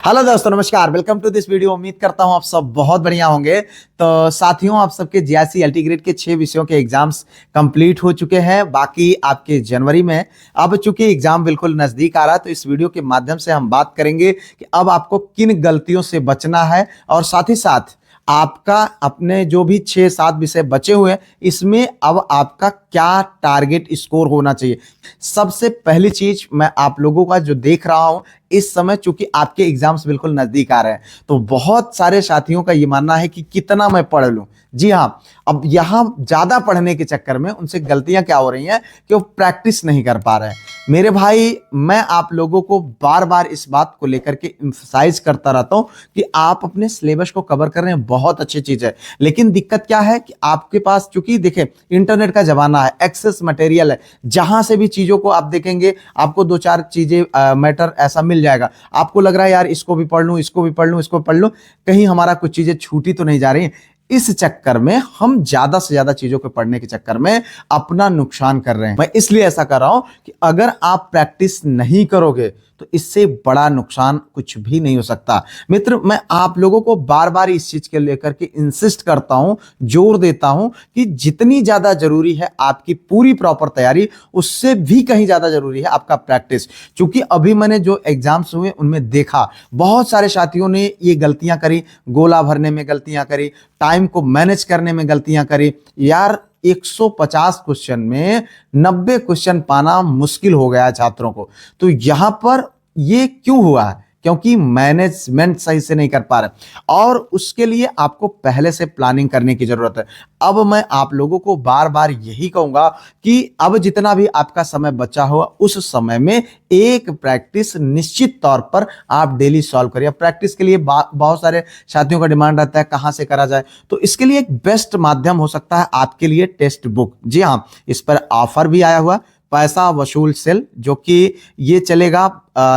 Hello दोस्तों, नमस्कार। Welcome to this video. उम्मीद करता हूं आप सब बहुत बढ़िया होंगे। तो साथियों, आप सबके जीआईसी एल्टीग्रेड के 6 विषयों के एग्जाम्स कंप्लीट हो चुके हैं। बाकी आपके जनवरी में। अब चूंकि एग्जाम बिल्कुल नजदीक आ रहा है, तो इस वीडियो के माध्यम से हम बात करेंगे कि अब आपको किन गलतियों से बचना है, और साथ ही साथ आपका अपने जो भी 6-7 विषय बचे हुए हैं, इसमें अब आपका क्या टारगेट स्कोर होना चाहिए। सबसे पहली चीज, मैं आप लोगों का जो देख रहा हूं इस समय, चूंकि आपके एग्जाम्स बिल्कुल नजदीक आ रहे हैं, तो बहुत सारे साथियों का ये मानना है कि कितना मैं पढ़ लूं। जी हां, अब यहां ज्यादा पढ़ने के चक्कर में उनसे गलतियां क्या हो रही हैं कि वो प्रैक्टिस नहीं कर पा रहे हैं। मेरे भाई, मैं आप लोगों को बार बार इस बात को लेकर के एम्फसाइज करता रहता हूं कि आप अपने सिलेबस को कवर कर रहे हैं, बहुत अच्छी चीज है। लेकिन दिक्कत क्या है कि आपके पास, चूंकि देखें, इंटरनेट का जमाना है, एक्सेस मटेरियल है, जहां से भी चीजों को आप देखेंगे आपको 2-4 चीजें मैटर ऐसा मिल जाएगा। आपको लग रहा है यार इसको भी पढ़ लूं, इसको भी पढ़ लूं, इसको पढ़ लूं, कहीं हमारा कुछ चीजें छूटी तो नहीं जा रही। इस चक्कर में हम ज्यादा से ज्यादा चीजों को पढ़ने के चक्कर में अपना नुकसान कर रहे हैं। मैं इसलिए ऐसा कर रहा हूं कि अगर आप प्रैक्टिस नहीं करोगे तो इससे बड़ा नुकसान कुछ भी नहीं हो सकता। मित्र, मैं आप लोगों को बार बार इस चीज के लेकर के इंसिस्ट करता हूं, जोर देता हूं कि जितनी ज्यादा जरूरी है आपकी पूरी प्रॉपर तैयारी, उससे भी कहीं ज्यादा जरूरी है आपका प्रैक्टिस। क्योंकि अभी मैंने जो एग्जाम्स हुए उनमें देखा, बहुत सारे साथियों ने ये गलतियां करी, गोला भरने में गलतियां करी, टाइम को मैनेज करने में गलतियां करी। यार, 150 क्वेश्चन में 90 क्वेश्चन पाना मुश्किल हो गया है छात्रों को। तो यहां पर ये क्यों हुआ है? क्योंकि मैनेजमेंट सही से नहीं कर पा रहे, और उसके लिए आपको पहले से प्लानिंग करने की जरूरत है। अब मैं आप लोगों को बार बार यही कहूंगा कि अब जितना भी आपका समय बचा हुआ, उस समय में एक प्रैक्टिस निश्चित तौर पर आप डेली सॉल्व करिए। प्रैक्टिस के लिए बहुत सारे साथियों का डिमांड रहता है कहां से करा जाए, तो इसके लिए एक बेस्ट माध्यम हो सकता है आपके लिए टेक्स्ट बुक। जी हां, इस पर ऑफर भी आया हुआ, पैसा वसूल सेल, जो कि ये चलेगा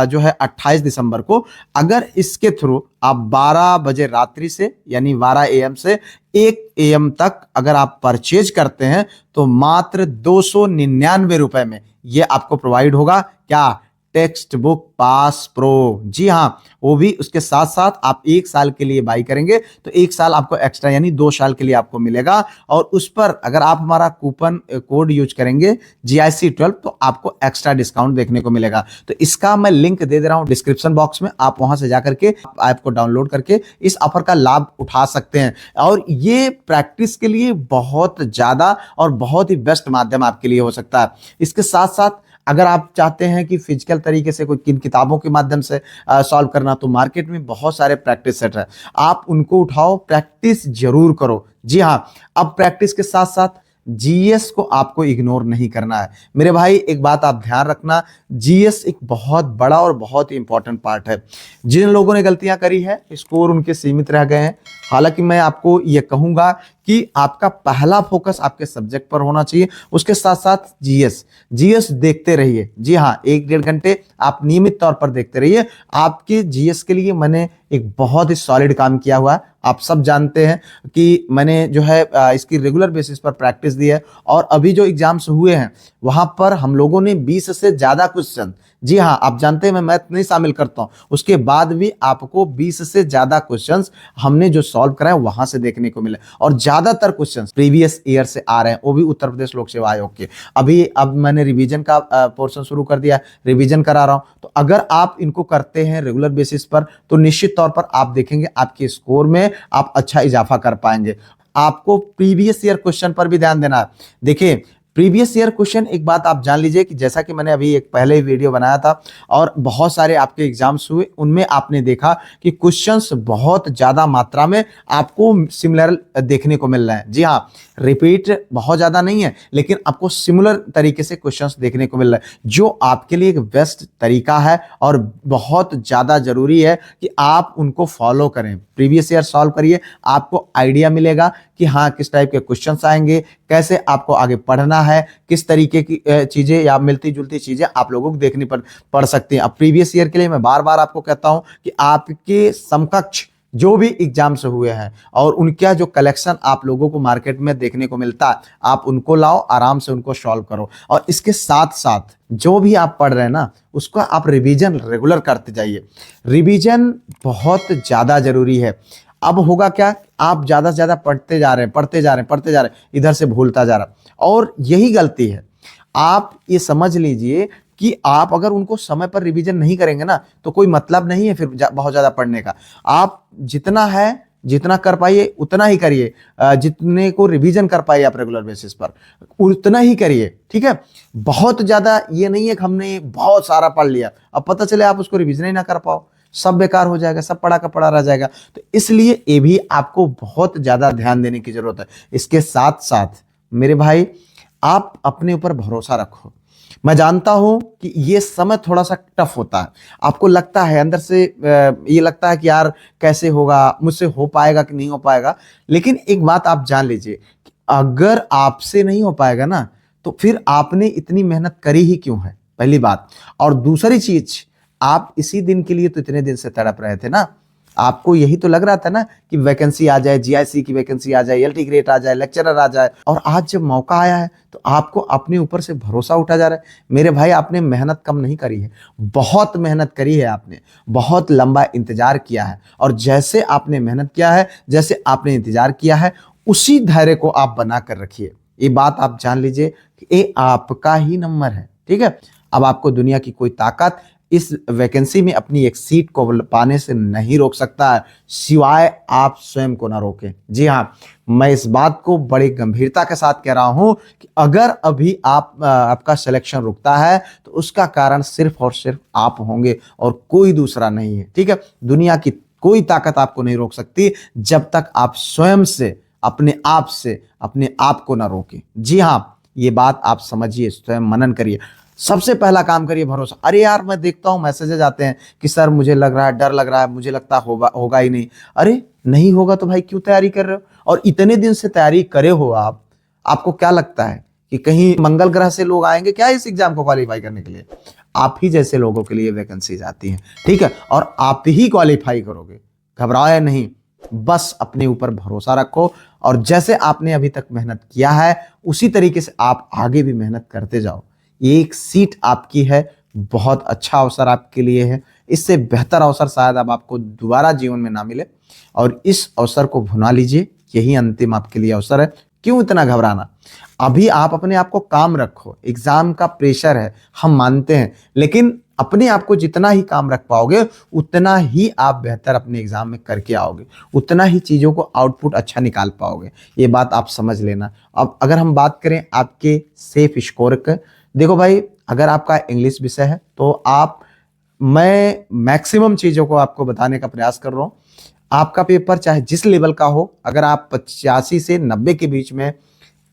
जो है 28 दिसंबर को। अगर इसके थ्रू आप 12 बजे रात्रि से, यानी 12 AM से 1 AM तक अगर आप परचेज करते हैं, तो मात्र 299 रुपए में ये आपको प्रोवाइड होगा। क्या? Text book pass pro. जी हां, वो भी उसके साथ साथ आप 1 साल के लिए बाई करेंगे तो 1 साल आपको एक्स्ट्रा, यानी 2 साल के लिए आपको मिलेगा। और उस पर अगर आप हमारा कूपन कोड यूज करेंगे GIC12, तो आपको एक्स्ट्रा डिस्काउंट देखने को मिलेगा। तो इसका मैं लिंक दे दे रहा हूं डिस्क्रिप्शन बॉक्स में, आप वहां से जाकर के ऐप को डाउनलोड करके इस ऑफर का लाभ उठा सकते हैं। और ये प्रैक्टिस के लिए बहुत ज्यादा और बहुत ही बेस्ट माध्यम आपके लिए हो सकता है। इसके साथ साथ अगर आप चाहते हैं कि फिजिकल तरीके से कोई किन किताबों के माध्यम से सॉल्व करना, तो मार्केट में बहुत सारे प्रैक्टिस सेट है, आप उनको उठाओ, प्रैक्टिस जरूर करो। जी हां, अब प्रैक्टिस के साथ साथ जीएस को आपको इग्नोर नहीं करना है। मेरे भाई, एक बात आप ध्यान रखना, जीएस एक बहुत बड़ा और बहुत ही इंपॉर्टेंट पार्ट है। जिन लोगों ने गलतियां करी है, स्कोर उनके सीमित रह गए हैं। हालांकि मैं आपको यह कहूंगा कि आपका पहला फोकस आपके सब्जेक्ट पर होना चाहिए, उसके साथ साथ जीएस देखते रहिए। जी हां, 1-1.5 घंटे आप नियमित तौर पर देखते रहिए। आपके जीएस के लिए मैंने एक बहुत ही सॉलिड काम किया हुआ है। आप सब जानते हैं कि मैंने जो है इसकी रेगुलर बेसिस पर प्रैक्टिस दी है, और अभी जो एग्जाम्स हुए हैं वहां पर हम लोगों ने 20 से ज्यादा क्वेश्चन, जी हां, आप जानते हैं मैं मैथ नहीं शामिल करता हूं, उसके बाद भी आपको 20 से ज्यादा क्वेश्चंस हमने जो सॉल्व कराए वहां से देखने को मिले। और ज्यादातर क्वेश्चंस प्रीवियस ईयर से आ रहे हैं, वो भी उत्तर प्रदेश लोक सेवा आयोग के। अब मैंने रिवीजन का पोर्शन शुरू कर दिया, रिवीजन करा रहा हूं। तो अगर आप इनको करते हैं रेगुलर बेसिस पर, तो निश्चित तौर पर आप देखेंगे आपके स्कोर में आप अच्छा इजाफा कर पाएंगे। आपको प्रीवियस ईयर क्वेश्चन पर भी ध्यान देना है। देखिए, प्रीवियस ईयर क्वेश्चन, एक बात आप जान लीजिए कि जैसा कि मैंने अभी एक पहले वीडियो बनाया था और बहुत सारे आपके एग्जाम्स हुए, उनमें आपने देखा कि क्वेश्चंस बहुत ज्यादा मात्रा में आपको सिमिलर देखने को मिल रहे हैं। जी हाँ, रिपीट बहुत ज्यादा नहीं है, लेकिन आपको सिमिलर तरीके से क्वेश्चंस देखने को मिल रहे हैं, जो आपके लिए एक बेस्ट तरीका है और बहुत ज्यादा जरूरी है कि आप उनको फॉलो करें। प्रीवियस ईयर सॉल्व करिए, आपको आइडिया मिलेगा कि हाँ, किस टाइप के क्वेश्चंस आएंगे, कैसे आपको आगे पढ़ना है, किस तरीके की चीजें या मिलती जुलती चीजें आप लोगों को देखनी पड़ सकती हैं। अब प्रीवियस ईयर के लिए मैं बार बार आपको कहता हूं कि आपके समकक्ष जो भी एग्जाम से हुए हैं और उनका जो कलेक्शन आप लोगों को मार्केट में देखने को मिलता है, आप उनको लाओ, आराम से उनको सॉल्व करो। और इसके साथ साथ जो भी आप पढ़ रहे हैं ना, उसका आप रिवीजन रेगुलर करते जाइए। रिवीजन बहुत ज़्यादा जरूरी है। अब होगा क्या, आप ज़्यादा से ज़्यादा पढ़ते जा रहे हैं, इधर से भूलता जा रहा है, और यही गलती है। आप ये समझ लीजिए कि आप अगर उनको समय पर रिवीजन नहीं करेंगे ना, तो कोई मतलब नहीं है फिर बहुत ज़्यादा पढ़ने का। आप जितना कर पाइए उतना ही करिए, जितने को रिवीजन कर पाइए आप रेगुलर बेसिस पर उतना ही करिए, ठीक है। बहुत ज़्यादा ये नहीं है कि हमने बहुत सारा पढ़ लिया, अब पता चले आप उसको रिवीजन ही ना कर पाओ, सब बेकार हो जाएगा, सब पढ़ा का पढ़ा रह जाएगा। तो इसलिए ये भी आपको बहुत ज़्यादा ध्यान देने की जरूरत है। इसके साथ साथ मेरे भाई, आप अपने ऊपर भरोसा रखो। मैं जानता हूं कि ये समय थोड़ा सा टफ होता है, आपको लगता है अंदर से ये लगता है कि यार कैसे होगा, मुझसे हो पाएगा कि नहीं हो पाएगा। लेकिन एक बात आप जान लीजिए कि अगर आपसे नहीं हो पाएगा ना, तो फिर आपने इतनी मेहनत करी ही क्यों है, पहली बात। और दूसरी चीज, आप इसी दिन के लिए तो इतने दिन से तड़प रहे थे ना। आपको यही तो लग रहा था ना कि वैकेंसी आ जाए, जीआईसी की वैकेंसी आ जाए, एलटी ग्रेड आ जाए, लेक्चरर आ जाए, और आज जब मौका आया है तो आपको अपने ऊपर से भरोसा उठा जा रहा है। मेरे भाई, आपने मेहनत कम नहीं करी है, बहुत मेहनत करी है आपने, बहुत लंबा इंतजार किया है। और जैसे आपने मेहनत किया है, जैसे आपने इंतजार किया है, उसी धैर्य को आप बना कर रखिए। ये बात आप जान लीजिए कि ये आपका ही नंबर है, ठीक है। अब आपको दुनिया की कोई ताकत इस वैकेंसी में अपनी एक सीट को पाने से नहीं रोक सकता है, सिवाय आप स्वयं को ना रोकें। जी हाँ, मैं इस बात को बड़ी गंभीरता के साथ कह रहा हूं कि अगर अभी आपका सिलेक्शन रुकता है तो उसका कारण सिर्फ और सिर्फ आप होंगे और कोई दूसरा नहीं है, ठीक है। दुनिया की कोई ताकत आपको नहीं रोक सकती जब तक आप स्वयं से, अपने आप को ना रोकें। जी हाँ, ये बात आप समझिए, स्वयं मनन करिए। सबसे पहला काम करिए भरोसा। अरे यार, मैं देखता हूं मैसेजेस आते हैं कि सर मुझे लग रहा है, डर लग रहा है, मुझे लगता होगा ही नहीं। अरे नहीं होगा तो भाई क्यों तैयारी कर रहे हो? और इतने दिन से तैयारी करे हो आपको क्या लगता है कि कहीं मंगल ग्रह से लोग आएंगे क्या इस एग्जाम को क्वालिफाई करने के लिए? आप ही जैसे लोगों के लिए वैकेंसीज आती हैं, ठीक है, और आप ही क्वालिफाई करोगे। घबराए नहीं, बस अपने ऊपर भरोसा रखो, और जैसे आपने अभी तक मेहनत किया है उसी तरीके से आप आगे भी मेहनत करते जाओ। एक सीट आपकी है, बहुत अच्छा अवसर आपके लिए है। इससे बेहतर अवसर शायद अब आपको दोबारा जीवन में ना मिले, और इस अवसर को भुना लीजिए। यही अंतिम आपके लिए अवसर है। क्यों इतना घबराना? अभी आप अपने आप को काम रखो। एग्जाम का प्रेशर है, हम मानते हैं, लेकिन अपने आप को जितना ही काम रख पाओगे उतना ही आप बेहतर अपने एग्जाम में करके आओगे, उतना ही चीज़ों को आउटपुट अच्छा निकाल पाओगे। ये बात आप समझ लेना। अब अगर हम बात करें आपके सेफ स्कोर का, देखो भाई, अगर आपका इंग्लिश विषय है तो मैं मैक्सिमम चीज़ों को आपको बताने का प्रयास कर रहा हूँ। आपका पेपर चाहे जिस लेवल का हो, अगर आप 85 से 90 के बीच में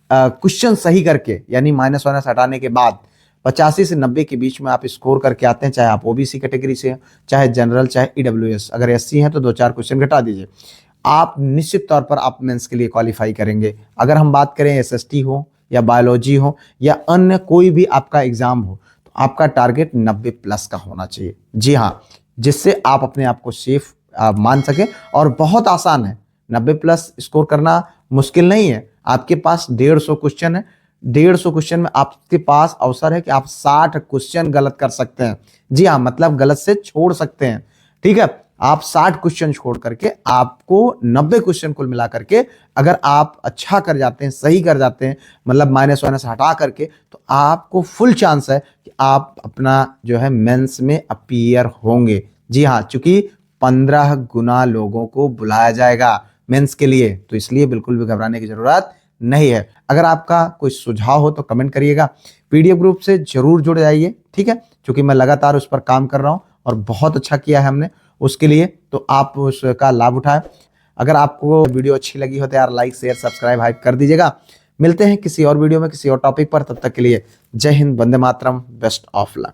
क्वेश्चन सही करके, यानी माइनस वाइनस हटाने के बाद 85 से 90 के बीच में आप स्कोर करके आते हैं, चाहे आप ओबीसी कैटेगरी से हैं, चाहे जनरल, चाहे ईडब्ल्यूएस, अगर एससी हैं तो 2-4 क्वेश्चन घटा दीजिए, आप निश्चित तौर पर आप मेंस के लिए क्वालिफाई करेंगे। अगर हम बात करें एसएसटी हो या बायोलॉजी हो या अन्य कोई भी आपका एग्जाम हो, तो आपका टारगेट 90 प्लस का होना चाहिए। जी हाँ, जिससे आप अपने आप को सेफ मान सकें। और बहुत आसान है, 90 प्लस स्कोर करना मुश्किल नहीं है। आपके पास 150 क्वेश्चन है, 150 क्वेश्चन में आपके पास अवसर है कि आप 60 क्वेश्चन गलत कर सकते हैं। जी हाँ, मतलब गलत से छोड़ सकते हैं, ठीक है। आप 60 क्वेश्चन छोड़ करके आपको 90 क्वेश्चन कुल मिला करके अगर आप अच्छा कर जाते हैं, सही कर जाते हैं, मतलब माइनस वाइनस हटा करके, तो आपको फुल चांस है कि आप अपना जो है मेंस में अपीयर होंगे। जी हाँ, चूंकि 15 गुना लोगों को बुलाया जाएगा मेंस के लिए, तो इसलिए बिल्कुल भी घबराने की जरूरत नहीं है। अगर आपका कोई सुझाव हो तो कमेंट करिएगा। पीडीएफ ग्रुप से जरूर जुड़ जाइए, ठीक है, क्योंकि मैं लगातार उस पर काम कर रहा हूँ और बहुत अच्छा किया है हमने उसके लिए, तो आप उसका लाभ उठाएं। अगर आपको वीडियो अच्छी लगी हो तो यार लाइक, शेयर, सब्सक्राइब, हाइप कर दीजिएगा। मिलते हैं किसी और वीडियो में किसी और टॉपिक पर, तब तक के लिए जय Hind, Vande Mataram, best of luck.